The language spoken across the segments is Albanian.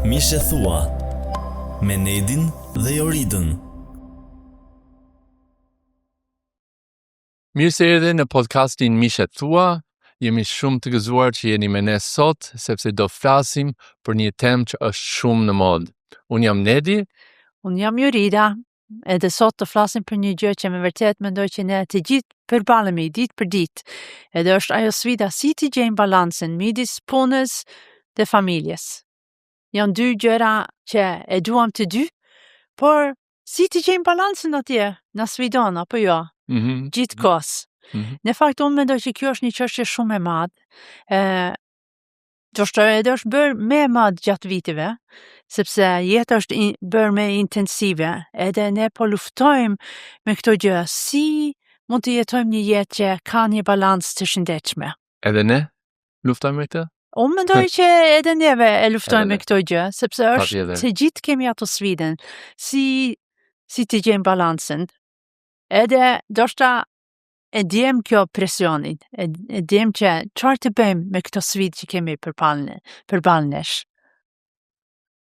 Mishe Thua me Nedin dhe Joridën. Mirë se erdhe në podcastin Mishe Thua. Jemi shumë të gëzuar që jeni me ne sot, sepse do flasim për një temë që është shumë në modë. Unë jam Nedi. Unë jam Jorida, edhe sot të flasim për një gjë që me vërtet mendoj që ne të gjithë përballemi ditë për ditë. Edhe është ajo sfida si të gjejmë balancin midis punës dhe familjes. Janë dy gjëra që e duam të dy, por si të gjejmë balancin atje, na sfidon apo jo? Gjithkohës. Në fakt unë mendoj që kjo është një çështje shumë e madhe. Edhe është bërë më e madhe gjatë viteve, sepse jeta është bërë më intensive, edhe ne po luftojmë me këto gjë. Si mund të jetojmë një jetë që ka një balancë të shëndetshme? Edhe ne luftojmë me këtë? Unë mendoj që edhe neve e luftojmë me këto gjë, sepse është Patjetër. të gjithë kemi ato sfidën. Si të gjejmë balancin. Edhe ndoshta e djem kjo presionin, e djem që çfarë të bëjmë me këto sfidë që kemi përballë nesh.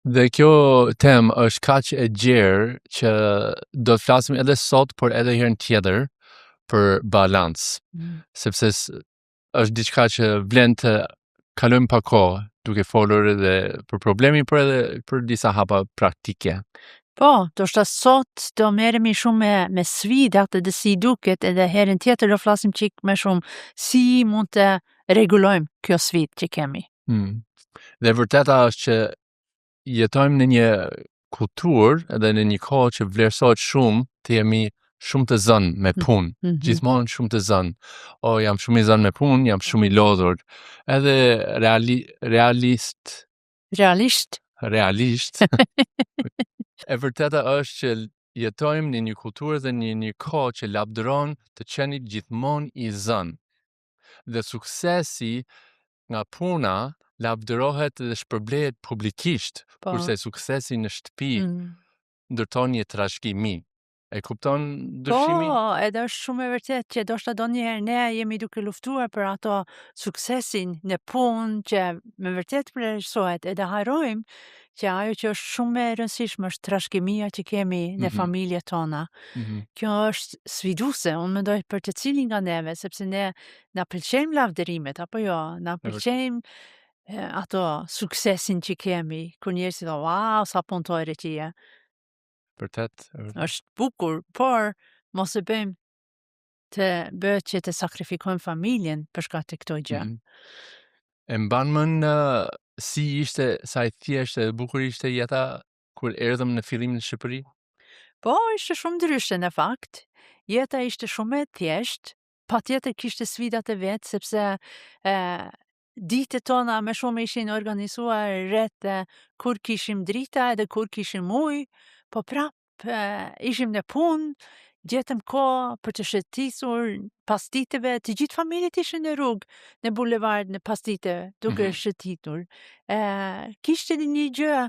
Dhe kjo temë është kaq e gjerë që do të flasim edhe sot, por edhe herën tjetër për balancë, sepse është diçka që vlen të kalojmë pa kohë duke folur edhe për problemin, por edhe për disa hapa praktike. Po, ndoshta sot do merremi shumë me sfidat edhe si duket, edhe herën tjetër do flasim çik më shumë si mund të rregullojmë kjo sfidë që kemi. Dhe vërteta është që jetojmë në një kulturë edhe në një kohë që vlerësohet shumë të jemi shumë të zënë me punë, gjithmonë shumë të zënë. Jam shumë i zënë me punë, jam shumë i lodhur. Edhe realisht. E vërteta është që jetojmë në një kulturë dhe në një kohë që lavdëron të qenit gjithmonë i zënë. Dhe suksesi nga puna lavdërohet dhe shpërblehet publikisht, kurse suksesi në shtëpi ndërton një trashëgimi. E kupton ndryshimin? Po, edhe është shumë e vërtet që ndoshta donjëherë ne jemi duke luftuar për ato suksesin në punë që me vërtet vlerësohet, edhe harrojmë që ajo që është shumë e rëndësishme është trashëgimia që kemi në familjet tona. Kjo është sfiduese, unë mendoj për të cilin nga neve, sepse ne na pëlqejmë lavdërimet apo jo, na pëlqejmë ato suksesin që kemi, kur njerëzit thonë, wow, sa punëtore që je. Vërtet. Është bukur, por mos e bëjmë të bëhet që të sakrifikojmë familjen për shkak të këto gjë. E mban mend si ishte, sa e thjeshtë e bukur ishte jeta kur erdhëm në fillim në Shqipëri? Po, ishte shumë ndryshe në fakt. Jeta ishte shumë e thjeshtë, patjetër kishte sfidat e vet, sepse ditët tona më shumë ishin organizuar rreth kur kishim drita edhe kur kishim ujë, po prap ishim në punë, gjetëm kohë për të shëtisur pas ditëve, të gjithë familjet ishin në rrugë, në bulevard, në pas ditëve, duke shëtitur. Kishte një gjë,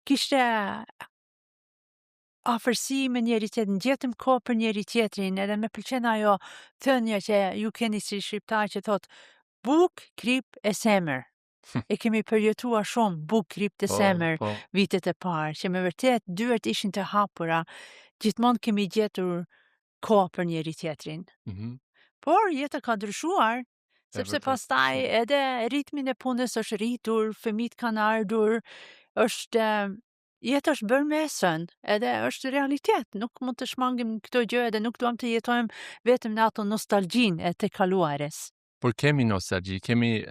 kishte afërsi me njëri tjetrin, gjetëm kohë për njëri tjetrin, edhe më pëlqen ajo thënia që ju keni si shqiptar që thot buk, krip e semër. E kemi përjetuar shumë buk, krip të semër vitet e parë, që me vërtet dyert ishin të hapura, gjithmonë kemi gjetur kohë për njëri tjetrin. Por jeta ka ndryshuar, sepse pastaj edhe ritmin e punës është rritur, fëmijët kanë ardhur, jeta është bërë me sën, edhe është realitet, nuk mund të shmangim këto gjë edhe nuk duam të jetojmë vetëm në ato nostalgjinë e të kaluarës. Por kemi nostalgji,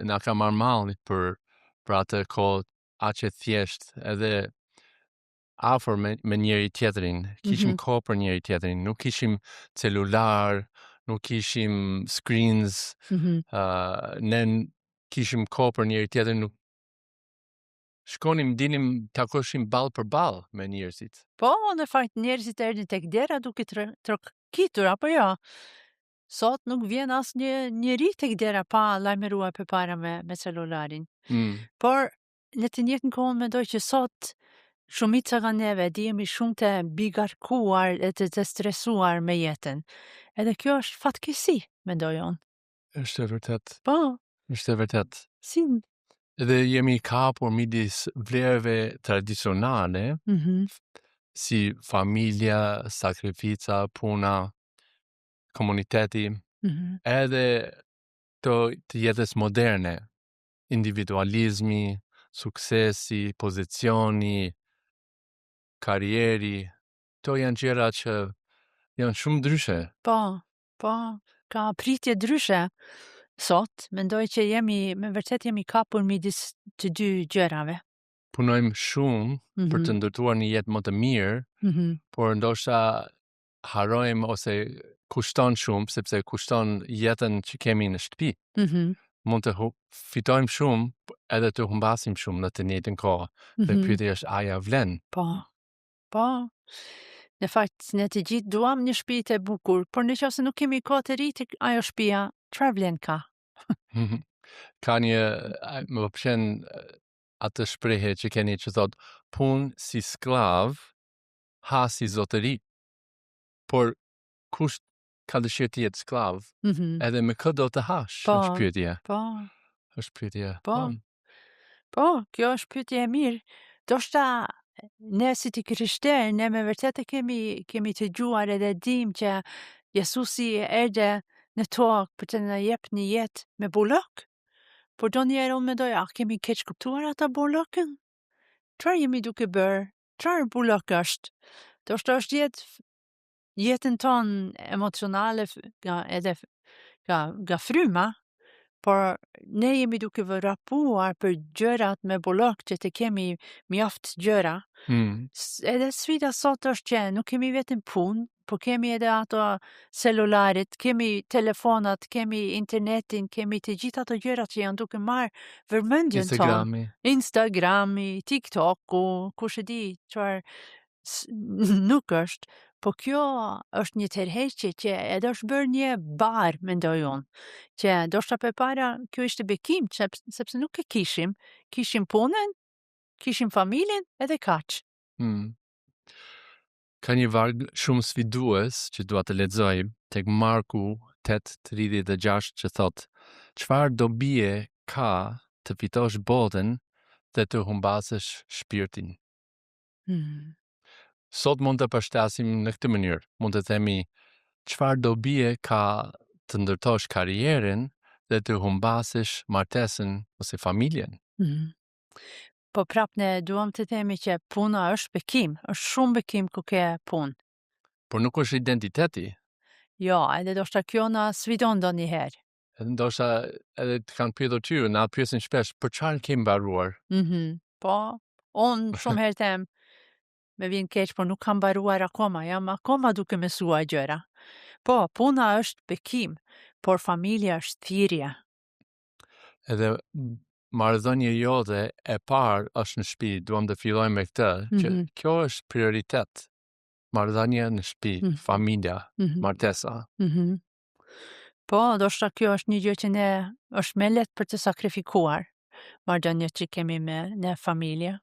na ka marrë malli për atë kohë aq e thjeshtë, edhe afër me njëri tjetrin, kishim kohë për njëri tjetrin, nuk kishim celular, nuk kishim screens, ne kishim kohë për njëri tjetrin, nuk shkonim, dinim, takoshim ball për ball me njerëzit. Po, në fakt njerëzit erdhin tek dera duke trokitur apo jo. Sot nuk vjen as njëri tek dera pa lajmëruar përpara me celularin. Por në të njëjtën kohë mendoj që sot shumica nga neve jemi shumë të bigarkuar e të stresuar me jetën. Edhe kjo është fatkeqësi, mendoj unë. Është e vërtet. Po. Është e vërtet. Si? Edhe jemi kapur midis vlerave tradicionale, si familja, sakrifica, puna, komuniteti, edhe të jetës moderne, individualizmi, suksesi, pozicioni, karrieri, to janë gjëra që janë shumë ndryshe. Po, ka pritje ndryshe. Sot, mendoj që me vërtet jemi kapur midis të dy gjërave. Punojmë shumë për të ndërtuar një jetë më të mirë, por ndoshta harrojmë ose kushton shumë, sepse kushton jetën që kemi në shtëpi. Mund të fitojmë shumë edhe të humbasim shumë në të njëjtën kohë. Dhe pyetja është, a ja vlen? Po. Në fakt, ne të gjithë duam një shtëpi të bukur, por nëse nuk kemi kohë të rritë ajo shtëpia, çfarë vlen ka? Ka më pëlqen atë shprehje që keni që thot, punë si sklav, ha si zotëri. Por kush ka dëshirë të jetë sklav, edhe me këtë do të hash, është pyetja. Është pyetja. Po, kjo është pyetje e mirë. Doshta ne si të krishterë, ne me vërtet kemi të gjuar edhe dim që Jesusi erdhe në tokë për të na jep një jetë me bullok. Por do njerë unë mendoj, kemi keq kuptuar ata bullokën? Çfarë jemi duke bërë? Çfarë bullok është? Doshta është jetën tonë emocionale edhe nga fryma, por ne jemi duke vrapuar për gjërat me bullok që të kemi mjaft gjëra. Edhe sfida sot është që nuk kemi vetëm punë, por kemi edhe ato celularit, kemi telefonat, kemi internetin, kemi të gjitha ato gjërat që janë duke marrë vërmendjen tonë. Instagrami, TikToku, kush e di çfarë nuk është. Po kjo është një tërheqje që edhe është bërë një barë, mendoj unë, që ndoshta përpara kjo ishte bekim, sepse nuk e kishim punën, kishim familjen edhe kaq. Ka një varg shumë sfidues që dua të lexoj tek Marku 8:36 që thot, çfarë dobie ka të fitosh botën dhe të humbasësh shpirtin? Sot mund të përshtasim në këtë mënyrë. Mund të themi, çfarë dobie ka të ndërtosh karrierën dhe të humbasësh martesën ose familjen? Po prap ne duam të themi që puna është bekim, është shumë bekim ku ke punë. Por nuk është identiteti. Jo, edhe ndoshta kjo na sfidon ndonjëherë. Edhe ndoshta edhe të kanë pyetur ty, na pyesin shpesh, për çfarë ke mbaruar? Po, unë shumë herë them, me vjen keq, por nuk kam mbaruar akoma, jam akoma duke mësuar gjëra. Po, puna është bekim, por familja është thirrje. Edhe marrëdhënia jote e parë është në shtëpi, duam të fillojmë me këtë, që kjo është prioritet. Marrëdhënia në shtëpi, familja, martesa. Po, ndoshta kjo është një gjë që ne është më lehtë për të sakrifikuar, marrëdhëniet që kemi në familje.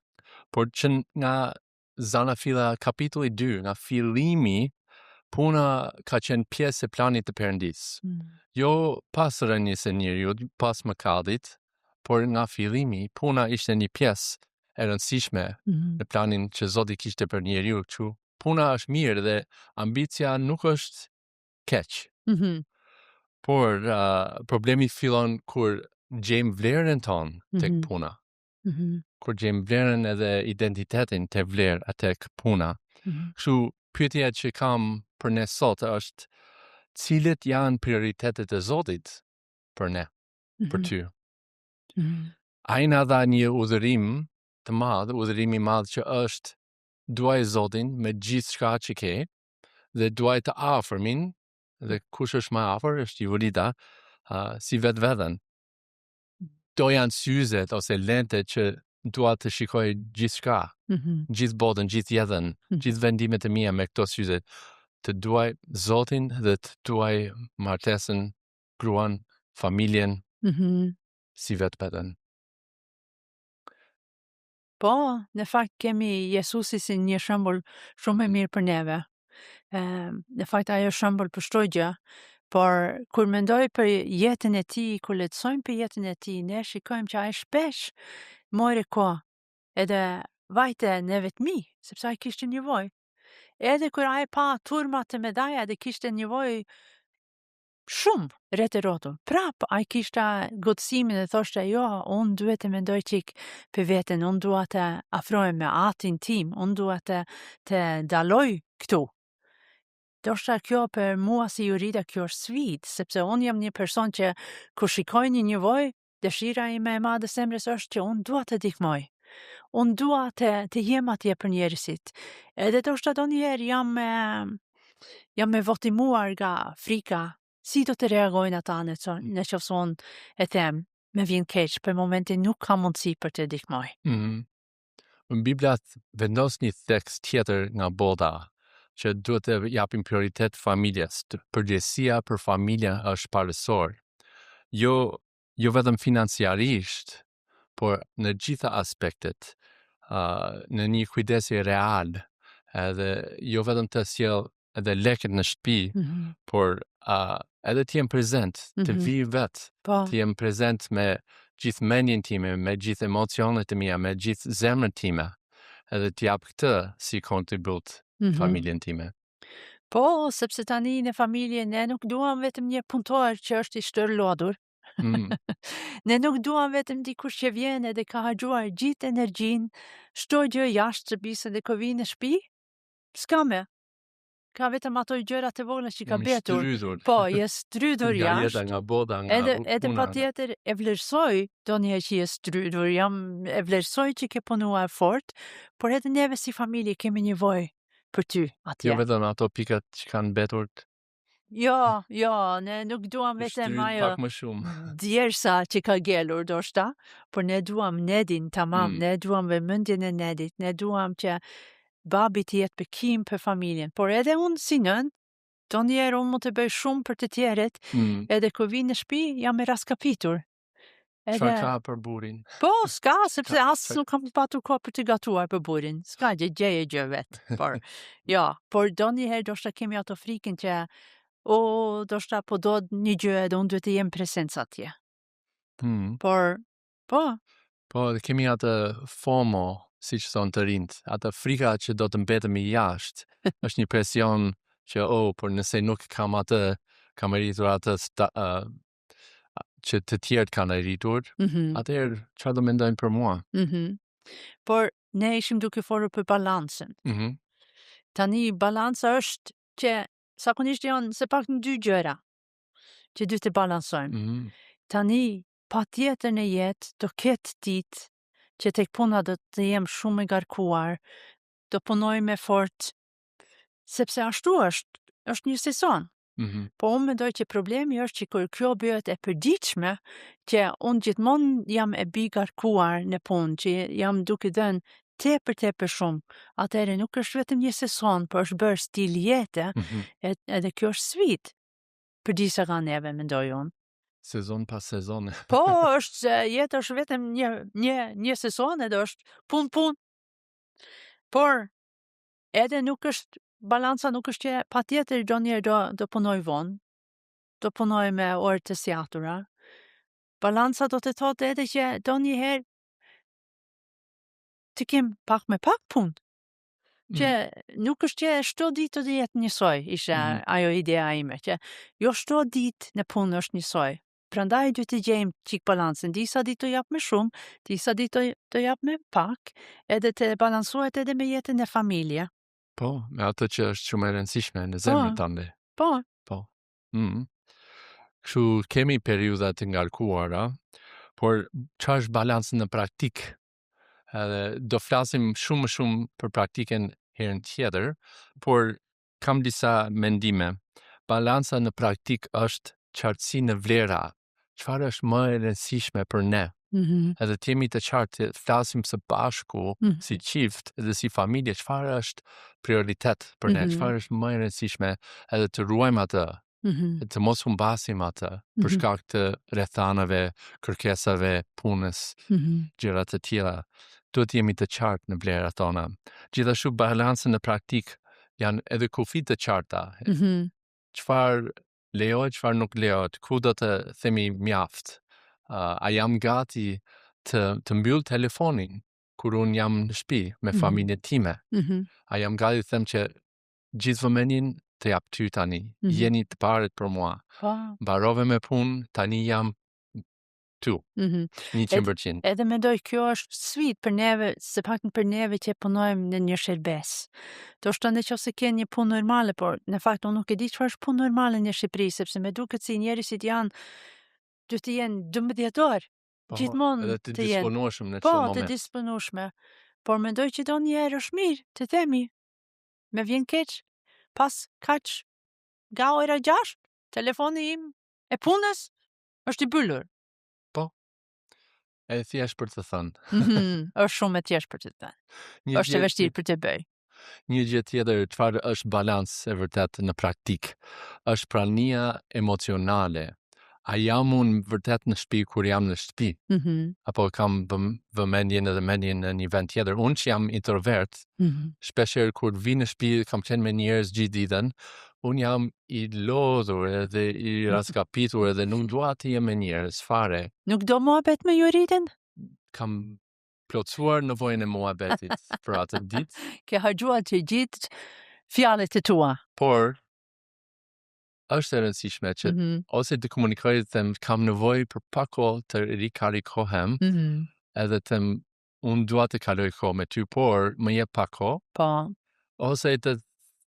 Por që nga Zanafila kapitulli 2, nga fillimi, puna ka qenë pjesë e planit të Perëndis. Jo pas rënies së njeriut, pas mëkatit, por nga fillimi, puna ishte një pjesë e rëndësishme në planin që Zoti kishte për njeriu. Puna është mirë dhe ambicia nuk është keq. Por problemi fillon kur gjejmë vlerën tonë tek puna. Kur gjejmë vlerën edhe identitetin të vlerë tek puna. Kështu pyetja që kam për ne sot është, cilët janë prioritetet e Zotit për ne, për ty? Ai na dha një udhërim të madh, udhërimi i madh që është duaj Zotin me gjithçka që ke dhe duaj të afërmin, dhe kush është më afër është Jurita, si vetveten. Do janë syzet ose lentet që dua të shikoj gjithçka, gjithë botën, gjithë jetën, gjithë vendimet e mia me këto syze, të duaj Zotin dhe të duaj martesën, gruan, familjen, si vetveten. Po, në fakt kemi Jesusi si një shembull shumë e mirë për neve. Në fakt ajo shembull për çdo gjë, Por kur mendoj për jetën e tij, kur lexojmë për jetën e tij, ne shikojmë që ai shpesh mori kohë edhe vajte ne vetmi, sepse ai kishte nevojë. Edhe kur ai pa turma të medaja dhe kishte nevojë shumë rreth e rrotull. Prap, ai kishte godësimin dhe thoshte, jo, unë duhet të mendoj qik për veten, unë dua të afrohem me atin tim, unë dua të daloj këtu. Ndoshta kjo për mua si Jurida kjo është sfidë, sepse unë jam një person që kur shikoj një nevojë, dëshira ime e madhe zemrës është që unë dua të ndihmoj. Unë dua të jem atje për njerëzit. Edhe ndoshta donjëherë jam me votimuar nga frika. Si do të reagojnë ata në qoftë unë e them, me vjen keq, për momentin nuk ka mundësi për të ndihmoj. Në Biblia vendos një tekst tjetër nga bota, që duhet të japim prioritet familjes. Përgjegjësia për familja është parësor. Jo vetëm financiarisht, por në gjitha aspektet, në një kujdesje real, edhe jo vetëm të sjell edhe lekët në shtëpi, por edhe të jem prezent, të vi vetë, të jem prezent me gjithë mendjen time, me gjithë emocionet e mia, me gjithë zemrën time, edhe të jap këtë si kontribut familjen time. Po, sepse tani në familje ne nuk duam vetëm një punëtor që është i shtërlodhur. Ne nuk duam vetëm dikush që vjen edhe ka harxuar gjithë energjinë, çdo gjë jashtë shtëpisë dhe kur vjen në shtëpi, s'ka më. Ka vetëm ato gjëra të vogla që ka betur. Po, je strydur jashtë. Nga bota, nga edhe patjetër e vlerësoj donjëherë që je strydur, e vlerësoj që ke punuar fort, por edhe neve si familje kemi nevojë për ty atje. Jo vetëm ato pikat që kanë betur. Jo, ne nuk duam vetëm ajo pak më shumë. djersa që ka gelur ndoshta, por ne duam Nedin tamam, ne duam vëmendjen e Nedit, ne duam që babi të jetë bekim për familjen, por edhe unë si nën, donjëherë unë mund të bëj shumë për të tjerët, edhe kur vi në shtëpi jam e raskapitur. Çfarë ka për burin? Po, s'ka, sepse nuk kam patur kohë për të gatuar për burin. S'ka gjë vet. Por donjëherë ndoshta kemi ato frikën që ndoshta po do një gjë edhe unë duhet të jem prezencë atje. Por, Po, kemi atë FOMO, si që thonë të rinjt, atë frika që do të mbetemi jashtë, është një presion që, por nëse nuk kam arritur atë që të tjerët kanë arritur, atëherë çfarë do mendojnë për mua? Por ne ishim duke folur për balancën. Tani balanca është që zakonisht janë se pak në dy gjëra që dy të balansojmë. Tani patjetër në jetë do ketë ditë që tek puna do të jem shumë e garkuar, do punoj me fort, sepse ashtu është një sezon. Po unë mendoj që problemi është që kur kjo bëhet e përditshme, që unë gjithmonë jam e garkuar në punë, që jam duke dhënë tepër shumë, atëherë nuk është vetëm një sezon, por është bërë stil jete, edhe kjo është sfidë. Për disa nga neve, mendoj unë. Sezon pas sezon. Po, jetë është vetëm një sezon edhe është pun. Por, edhe nuk është, balanca nuk është që patjetër donjëherë do punoj vonë, do punoj me orë të sjatura. Balanca do të thotë edhe që donjëherë të kem pak me pak punë. Që nuk është që çdo ditë do jetë njësoj, ishte ajo idea ime, që jo çdo ditë në punë është njësoj. Prandaj duhet të gjejmë çik balancën. Disa ditë do jap më shumë, disa ditë do jap më pak, edhe të balansohet edhe me jetën e familje. Po, me ato që është shumë e rëndësishme në zemrën tënde. Po. Kështu kemi periudha të ngarkuara, por çfarë është balanca në praktik? Edhe do flasim shumë për praktikën herën tjetër, por kam disa mendime. Balanca në praktik është qartësi në vlera. Çfarë është më e rëndësishme për ne? Edhe të jemi të qartë, të flasim së bashku, si qift dhe si familje, çfarë është prioritet për ne? Çfarë është më e rëndësishme, edhe të ruajmë atë, të mos humbasim atë, për shkak të rrethanave, kërkesave, punës, gjëra të tjera. Duhet jemi të qartë në vlerat tona. Gjithashtu balancën në praktik janë edhe kufit të qarta. Çfarë lejohet, çfarë nuk lejohet, ku do të themi mjaft. A jam gati të mbyll telefonin kur unë jam në shtëpi me familjen time. A jam gati të them që gjithë vëmendjen të jap ty tani. Jeni të parët për mua. Mbarove me punë, tani jam tu. 100%. Edhe mendoj kjo është sfidë për neve, se paktën për neve që punojmë në një shërbes. Do shta nëse ke një punë normale, por në fakt unë nuk e di çfarë është punë normale në Shqipëri, sepse me duket si njerëzit janë duhet të jenë 12 orë. Gjithmonë edhe të disponueshëm në çdo moment. të disponueshme. Por mendoj që donjëherë është mirë të themi, me vjen keq, pas kaq nga ora 6, telefoni im e punës është i mbyllur. E thjesht për të thënë. Është shumë e thjesht për të thënë. Është e vështirë për të bëj. Një gjë tjetër, çfarë është balans e vërtet në praktik, është prania emocionale. A jam unë vërtet në shtëpi kur jam në shtëpi? Apo kam vëmendjen edhe mendjen në një vend tjetër? Unë që jam introvert, shpeshherë kur vi në shtëpi kam qenë me njerëz gjithë ditën, unë jam i lodhur edhe i raskapitur edhe nuk dua të jem me njerëz fare. Nuk do muhabet me ju rritën? Kam plotësuar nevojën e muhabetit për atë ditë. Ke harxuar të gjithë fjalët e tua. Por është e rëndësishme që ose të komunikoj të them kam nevojë për pak kohë të rikarikohem, edhe të unë dua të kaloj kohë me ty, por më jep pak kohë. Po. Ose të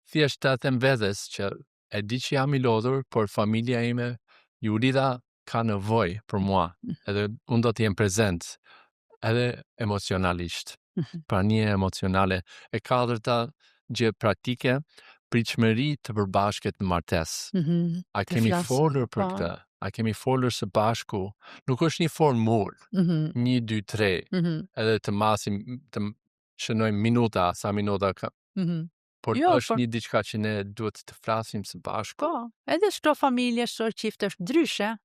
thjesht të them vetes që e di që jam i lodhur, por familja ime Jurida ka nevojë për mua, edhe unë do të jem prezent, edhe emocionalisht. Prania emocionale. E katërta gjë praktike, pritshmëri të përbashkët në martesë. A kemi folur për këtë? A kemi folur së bashku? Nuk është një formul, 1, 2, 3, edhe të masim, të shënojmë minuta, sa minuta ka. Por është një diçka që ne duhet të flasim së bashku. Po, edhe çdo familje, çdo çift është ndryshe.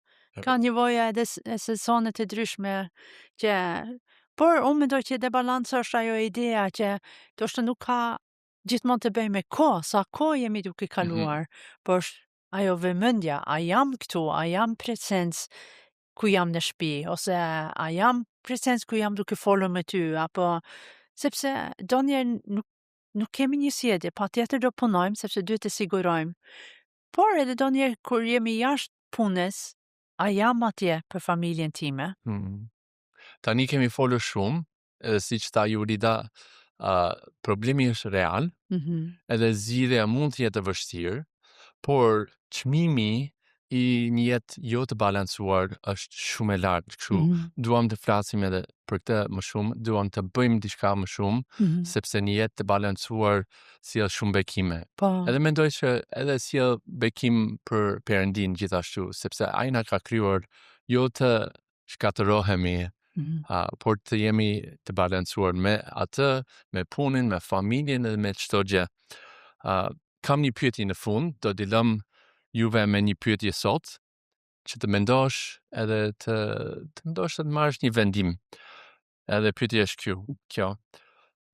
Ka nevoja edhe sezone të ndryshme që por unë mendoj që edhe balanca është ajo ideja që do të nuk ka gjithmonë të bëj me kohë, sa kohë jemi duke kaluar, por ajo vëmendja, a jam këtu, a jam prezencë ku jam në shtëpi, ose a jam prezencë ku jam duke folur me ty, apo sepse donjëherë nuk kemi një sjellje, patjetër do punojmë sepse duhet të sigurojmë. Por edhe donjëherë kur jemi jashtë punës, a jam atje për familjen time? Tani kemi folur shumë, edhe siç tha Jurida, problemi është real, edhe zgjidhja mund të jetë e vështirë, por çmimi i një jetë jo të balancuar është shumë e lartë. Kështu duam të flasim edhe për këtë më shumë, duam të bëjmë diçka më shumë, sepse një jetë të balancuar sjell shumë bekime. Edhe mendoj që edhe sjell bekim për Perëndin gjithashtu, sepse ai na ka krijuar jo të shkatërohemi, por të jemi të balancuar me atë, me punën, me familjen dhe me çdo gjë. Kam një pyetje në fund, do t'i lëm juve me një pyetje sot, që të mendosh edhe të ndoshta të marrësh një vendim. Edhe pyetja është kjo.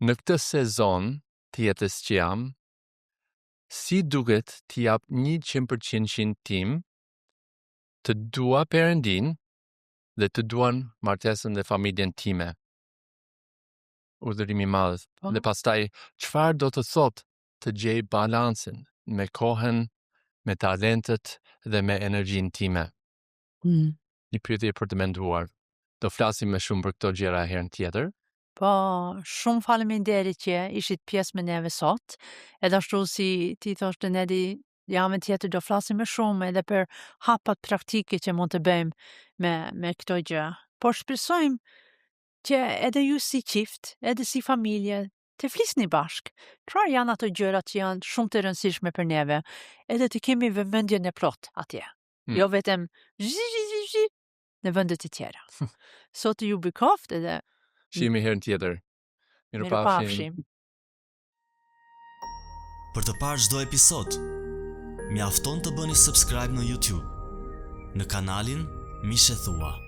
Në këtë sezon të jetës që jam, si duket t'i jap 100% tim të dua Perëndin dhe të duan martesën dhe familjen time. Udhërimi i madh. Dhe pastaj, çfarë do të thotë të gjej balancin me kohën, me talentet dhe me energjinë time? Një pyetje për të menduar. Do flasim më shumë për këto gjëra herën tjetër. Po, shumë faleminderit që ishit pjesë me neve sot. Edhe ashtu si ti thoshte Nedi, javën tjetër do flasim më shumë edhe për hapat praktike që mund të bëjmë me këto gjë. Por shpresojmë që edhe ju si qift, edhe si familje, të flisni bashk. Çfarë janë ato gjërat që janë shumë të rëndësishme për neve, edhe të kemi vëmendjen e plot atje. Jo vetëm në vendet e tjera. Sot ju bëkoft edhe Shihemi herën tjetër. Mirupafshim. Për të parë çdo episod, mjafton të bëni subscribe në YouTube, në kanalin Mishe Thua.